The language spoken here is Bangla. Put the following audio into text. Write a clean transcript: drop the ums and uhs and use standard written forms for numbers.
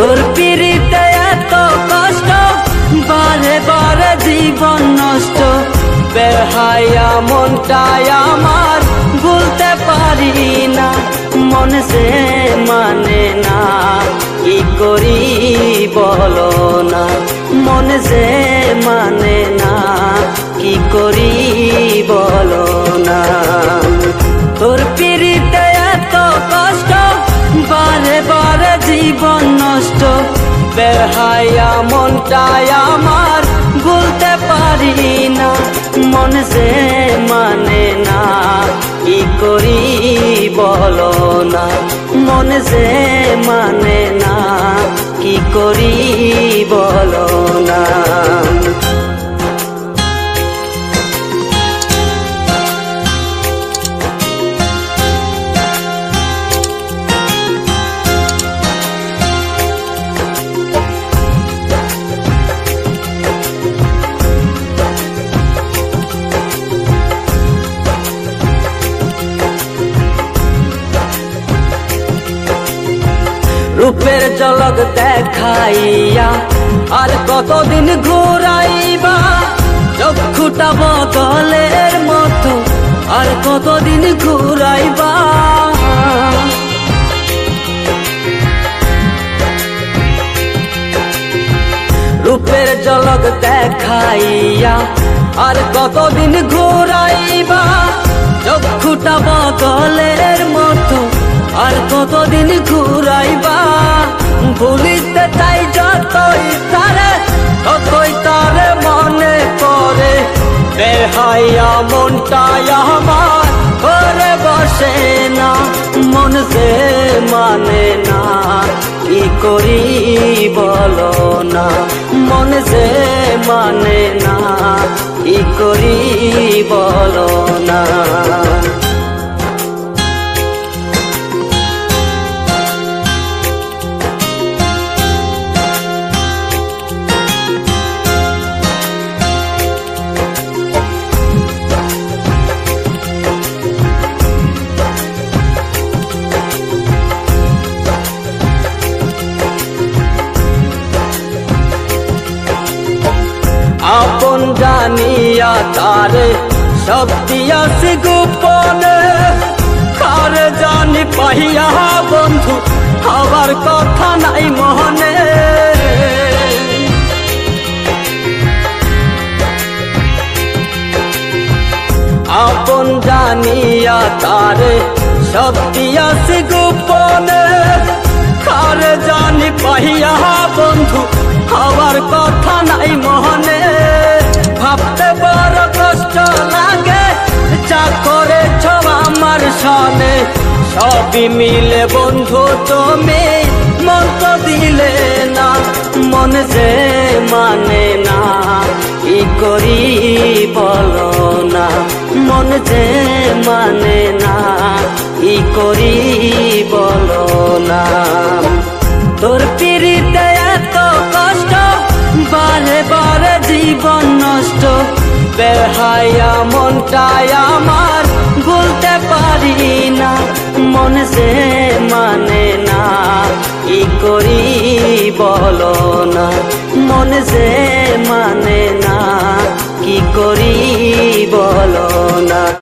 তোর পিড়িতে এত কষ্ট, বারে বারে জীবন নষ্ট। বেহায়া মনটাই আমার ভুলতে পারি না, মন সে মানে না, কি করি বলো না। মন সে মানে না, কি করি বলো না। তোর পিড়িতে এত কষ্ট, বারে বারে জীবন নষ্ট। বেহায়া মনটাই আমার ভুলতে পারি না, মন সে মানে না, কি করি বলো না। মন সে মানে না, কি করি বলো না। রূপের ঝলক দেখাইয়া আর কতদিন ঘুরাইবা, চক্ষুটা বদলের মতো আর কতদিন ঘুরাইবা। রূপের ঝলক দেখাইয়া আর কতদিন ঘুরাইবা, চক্ষুটা বদলের মতো আর কতদিন ঘুরাইবা। ভুলিতে চাই যতই তারে, ততই তারে মনে করে। বেহায়া মনটাই আমার ঘরে বসে না, মন সে মানে না, কি করি বলো না। মন সে মানে না, কি করি বলো না। আপন জানিয়া তারে সব দিয়াছি গোপনে, কারে জানি পাইয়া বন্ধু হবার কথা নাই মনে। আপন জানিয়া তারে সব দিয়াছি গোপনে, কারে জানি পাইয়া বন্ধু হবার কথা নাই মনে। ভাবতে বড় কষ্ট লাগে, যা করেছ আমার সনে। সবই মিলে বন্ধু তুমি মন তো দিলে না, মন যে মানে না, কি করি বলো না। মন যে মানে না, কি করি বলো না। তোর পিড়িতে এত কষ্ট, বারে বারে জীবন নষ্ট। বেহায়া মনটাই আমার ভুলতে পারি না, মন সে মানে না, কি করি বলো না। মন সে মানে না,